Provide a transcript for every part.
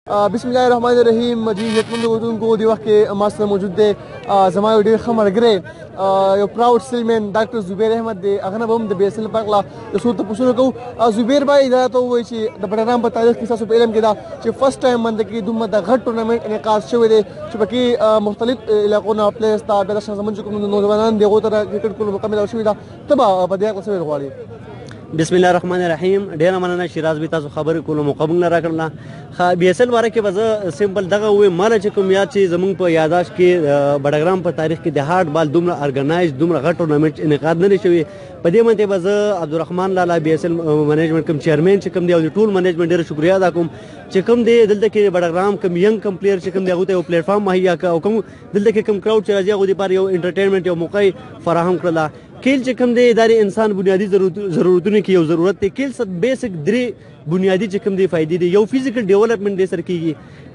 बिस्मिल्लाहिर्रहमानिर्रहीम जी हितमंद को दिवस के मास्टर मौजूद दे जमा ډیر خمر ګره یو پراود سیلمن ډاکټر زبیر احمد دی اغه به هم د بیسل پاکلا د سو ته پوښتنه کو زبیر بھائی دا ته وایي چې د بډرام په تاریخ کې تاسو په علم کې دا چې فرست ټایم باندې کې دومره د غټ ټورنمنت انعقاد شوی دی چې پکې مختلف علاقو نه پلیس تا د زمون چې کوم نوجوانان دی غو تر کرکټ کول مکمل شوی دا تبا په دې اړه څه غواړي بسم الله الرحمن الرحیم ډیر مننه شیراز به تاسو خبرې کولو مقابل نه راکړله بي اس ال باره کې به سمپل دغه وې مال چې کوم یاد چې زمونږ په یاداشت کې بډګرام په تاریخ کې د هارد بال دومره ارګنایز دومره غټ ټورنمنت انعقاد نه شوی په دې منته به عبدالرحمن لالا بي اس ال منیجمنت کوم چیرمن چې کوم دی او ټول منیجمنت ډیر شکریا ادا کوم چې کوم دی دلته کې بډګرام کوم ینګ کوم پلیئر چې کوم دی هغه ته یو پلیټ فارم مهیا کا او کوم دلته کې کوم کراود چې راځي هغه لپاره یو انټرټینمنت یو موقع فراهم کړله کیل چې کوم دی ادارې انسان بنیادی ضرورتونه کې یو ضرورت دی کیل څه بیسک درې بنیادی چې کوم دی فائدې دي یو فزیکل ډیولپمنٹ دی سر کیږي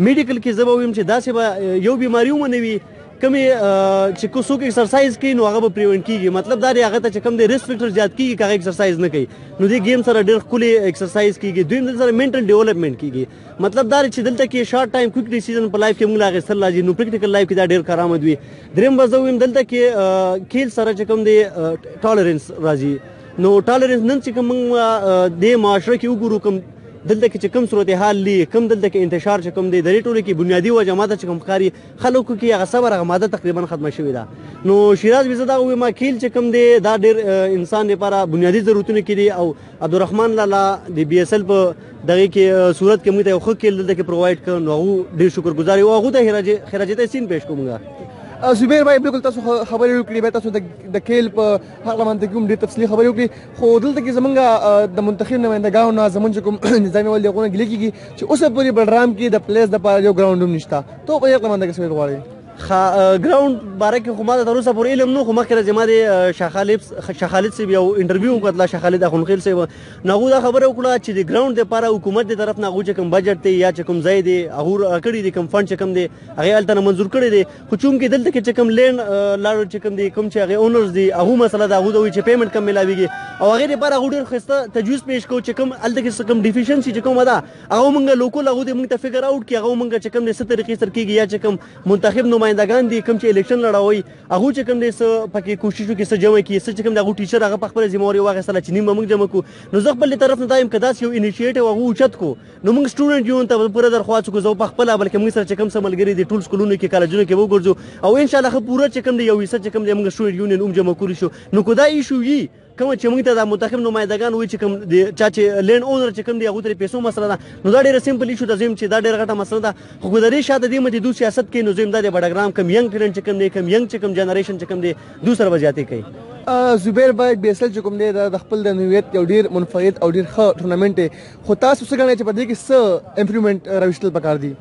میډیکل کې زبا ویم چې داسې به یو بیماری ومنوي کمې چې څوک ایکسرسایز کوي نو هغه به پریونټ کیږي مطلب دا دی هغه ته چې کوم دی ریسک فیکټر زیات کیږي هغه ایکسرسایز نه کوي نو دې گیم سره ډېر ښکلي ایکسرسایز کیږي دویم دلته سره منټل ډیولپمنٹ کیږي مطلب دا چې دلته کې شارټ ټایم کویک ډیسیژن په لایف کې موږ اخیستل راځي نو پریکټیکل لایف کې دا ډېر کارآمد وي دریم به زه ویم دلته کې کیل سره چې کوم دی ټالرنس راځي نو ټالرنس نن چې کوم د معاشره کې وګورو کوم دلته کې چې کوم صورتحال لی کوم دلته کې انتشار چې کوم دی د دې ټولو کې بنیادي وجه ماده چې کوم ښکاري خلکو کې هغه صبر هغه ماده تقریبا ختمه شوې ده نو شیراز ویزه دا وایم کیل چې کوم دی دا ډېر انسان لپاره بنیادي ضرورتونه کې دي او عبدالرحمن لالا د بي اس ال په دغه کې صورت کې موږ ته یو ښه کیل دلته کې پرووایډ کړ نو هغه ډېر شکرګزار یو هغه ته خراج تحسین پیش کوم زبیر بھائی بالکل تاسو خبرې وکړې به تاسو د کیل په هغه باندې کوم ډېر تفصیلي خبرې وکړې خو دلته کې زمونږ د منتخب نمایندګانو نه زمونږ چې کوم نظامي ول دغه ګیله کېږي چې اوسه پورې بډرام کې د پلیس د پاره یو ګراوند هم نشته ته په هغه باندې څه ویل غواړې ګراوند باره کې خو ما د تر اوسه پورې علم نو خو مخکې راځي ما د شاه خالد صاحب یو انټرویو وکړله شاه خالد اخونخیل صاحب نو هغه دا خبره وکړه چې د ګراوند دپاره حکومت د طرف نه هغوی چې کوم بجټ دی یا چې کوم ځای دی هغو کړي دي کوم فنډ چې کوم دی هغې هلته نه منظور کړی دی خو چونکې دلته کې چې کوم لینډ لاړ چې کوم دی کوم چې هغې اونرز دي هغو مسله ده هغو ته وایي چې پیمنټ کم میلاویږي او هغې دپاره هغو ډېر ښایسته تجویز پیش کوو چې کوم هلته کې کوم ډیفیشنسي چې کومه ده هغه موږ لوکل هغو دې موږ ته فکر آوټ کړي هغه موږ چې کوم دی څه طریقې سره کېږي یا چې کوم منتخب نمایندګان دي کوم چې الیکشن لړاوي هغه چې کوم دی څه پکې کوشش وکړي څه جمع کړي څه چې کوم دی هغه ټیچر هغه په خپله ذمهواري واخیستله چې نیم به موږ جمع کړو نو زه خپل طرف نه دا یم که داسې یو انیشیټیو هغه اوچت کړو نو موږ سټوډنټ یو ته پوره درخواست وکړو زه په خپله بلکې موږ سره چې کوم څه ملګري دي ټول سکولونو کې کالجونو کې وګرځو او انشاءالله ښه پوره چې کوم دی یو حصه چې کوم دی موږ سټوډنټ یونین هم جمع کړي شو نو که دا ایشو وي کوم چې موږ ته د منتخب نمایندګان وایي چې کوم چا چې لینډ اونر چې کوم دی هغو ته د پیسو مسله ده نو دا ډېره سمپل ایشو ده زه یم چې دا ډېره غټه مسله ده خو که د دې شاته دې متې دو سیاست کوي نو زه یم دا د بډګرام کوم ینګ ټیلنټ چې کوم دی کوم ینګ چې کوم جنریشن چې کوم دی دو سره به زیاتې کوي زبیر بھائی بي اس ال چې کوم دی د خپل د نوعیت یو ډېر منفرد او ډېر ښه ټورنمنټ دی خو تاسو څه ګڼئ چې په دې کې څه امپرومنټ راوستل پکار دي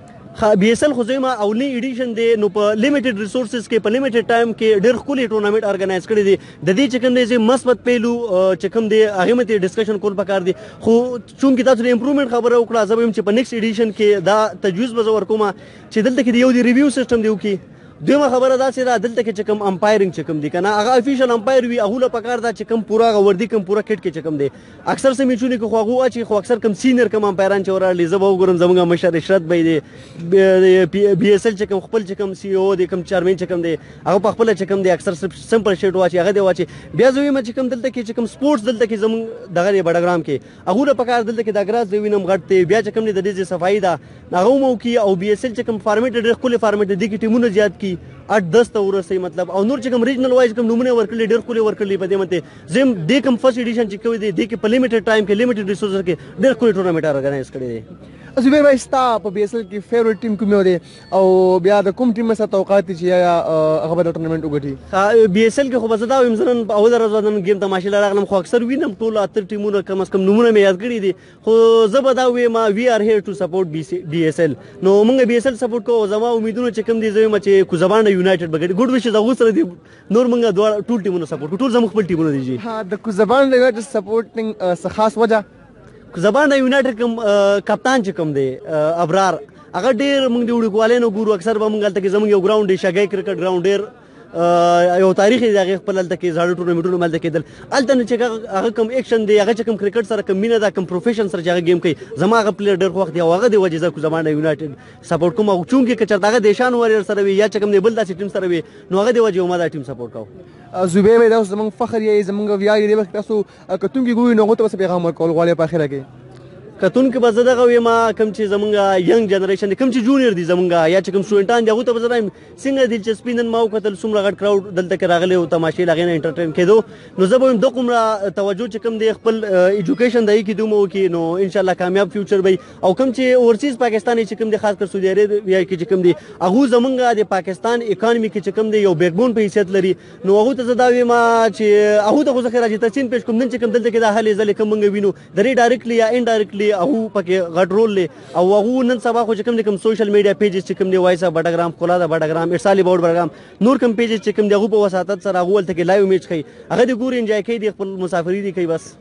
بي اس ال خو زما اولنی ایډیشن دی نو په لیمیټډ ریسورسز کې په لیمیټډ ټایم کې ډېر ښکلي ټورنمنټ ارګنایز کړي دي د دې چې کوم دی چې مثبت پهلو چې کوم دی هغې متې ډسکشن کول پکار دي خو چونکې تاسو د امپرومنټ خبره وکړه زه به یم چې په نیکسټ ایډیشن کې دا تجویز به زه ورکوم چې دلته کې د یو د ریویو سیسټم دی وکړي دویمه خبره داسې ده دلته کې چې کوم امپایرنګ چې کوم دی که نه هغه افیشل امپایر وي هغو له پکار ده چې کوم پوره هغه وردي کوم پوره کټ کې چې کوم دی اکثر څه میچونې کې خو هغو اچي خو اکثر کوم سینیر کوم امپایران چې ورغلي زه به وګورم زموږ مشر اشرت بی دی بي اس ال چې کوم خپل چې کوم سی او دی کوم چیرمن چې کوم دی هغه په خپله چې کوم دی اکثر سمپل شیټ واچي هغه دی واچي بیا زه وایم چې کوم دلته کې چې کوم سپورټس دلته کې زموږ دغه دی بډګرام کې هغو له پکار دلته کې د ګراس دی وینم غټ دی بیا چې کوم دی د دې صفایي ده هغه هم وکړي او بي اس ال چې کوم فارمیټ ډېر ښکلي فارمیټ دی دې کې ټیمونه زیات کړي 8-10 ته ورسوي مطلب او نور چې کوم ریجنل وایز کوم نمونه ورکړي ډېر ښکلي ورکړي په دې منته زم دې کوم فرست ایډیشن چې کوي دې کې په لیمیټډ ټایم کې لیمیټډ ریسورسز کې ډېر ښکلي ټورنمنټ ارګنایز کړی دی زبیر بھائی ستا په بي اس ال کې فیوریټ ټیم کوم دی او بیا د کوم ټیم سره توقعات چې یا هغه به د ټورنمنټ وګټي بي اس ال کې خو به زه دا وایم زه نن په اوله ورځ نن ګیم تماشې له راغلم خو اکثر وینم ټول اته ټیمونه کم از کم نومونه مې یاد کړي دي خو زه به دا وایم وي آر هیر ټو سپورټ بي اس ال نو موږ بي اس ال سپورټ کوو زما امیدونه چې کوم دي زه وایم چې کوزبانډه یونایټډ به ګټي ګډ وشز هغو سره دي نور موږ دواړه ټول ټیمونه سپورټ کوو ټول زموږ خپل ټیمونه دي جی د کوزبانډه یونایټډ سپورټینګ څه خاص وجه زبانډه یونایټډ کوم کپتان چې کوم دی ابرار هغه ډېر موږ د وړوکوالۍ نه ګورو اکثر به موږ هلته کې زموږ یو ګراونډ دی شګی کرکټ ګراونډ ډېر یو تاریخ دی هغه خپل هلته کې زاړه ټورنمنټونه هلته کېدل هلته نه چې هغه کوم ایکشن دی هغه چې کوم کرکټ سره کوم مینه ده کوم پروفیشن سره چې هغه گیم کوي زما هغه پلیر ډېر خوښ دی او هغه د وجې زه زما یونایټډ سپورټ کوم او چونکې که چېرته هغه دیشان واریر سره وي یا چې کوم دی بل داسې ټیم سره وي نو هغه د وجې ما دا ټیم سپورټ کوو زبیر بھائی تاسو زموږ فخر یې زموږ ویاړ یې دې وخت تاسو کتونکي ګورئ نو هغو ته به څه پیغام ورکول غواړئ په اخره کې کتونکي به زه دغه وایم کوم چې زمونږ ینګ جنریشن دی کوم چې جونیئر دي زمونږ یا چې کوم سټوډنټان دي هغو ته به زه وایم څنګه دلچسپي نن ما وکتل څومره غټ کراوډ دلته کې راغلی او تماشې له هغې نه انټرټین کېدو نو زه به وایم دغومره توجه چې کوم دی خپل ایجوکیشن د هغې کې دومره وکړي نو انشاءالله کامیاب فیوچر به او کوم چې اوورسیز پاکستان چې کوم دی خاص کر سعودي عربیا کې چې کوم دی هغو زمونږ د پاکستان اکانومي کې چې کوم دی یو بیک بون په حیثیت لري نو هغو ته زه دا وایم چې هغو ته خو زه خیر چې ترچین پیش کوم نن چې کوم دلته کې دا هلې ځلې کوم موږ وینو د دې ډایرکټلی یا انډایرکټلی هغو پکې غټ رول لري او هغو نن سبا خو چې کوم دي کوم سوشل میډیا پیجز چې کوم دی وایس اف بټګرام ښکلا د بټګرام ارسالي باور بټګرام نور کوم پیجز چې کوم دی هغو په وساطت سره هغو هلته کې لایو میچ کوي هغه د ګوري انجوای کوي د خپل مسافري دي کوي بس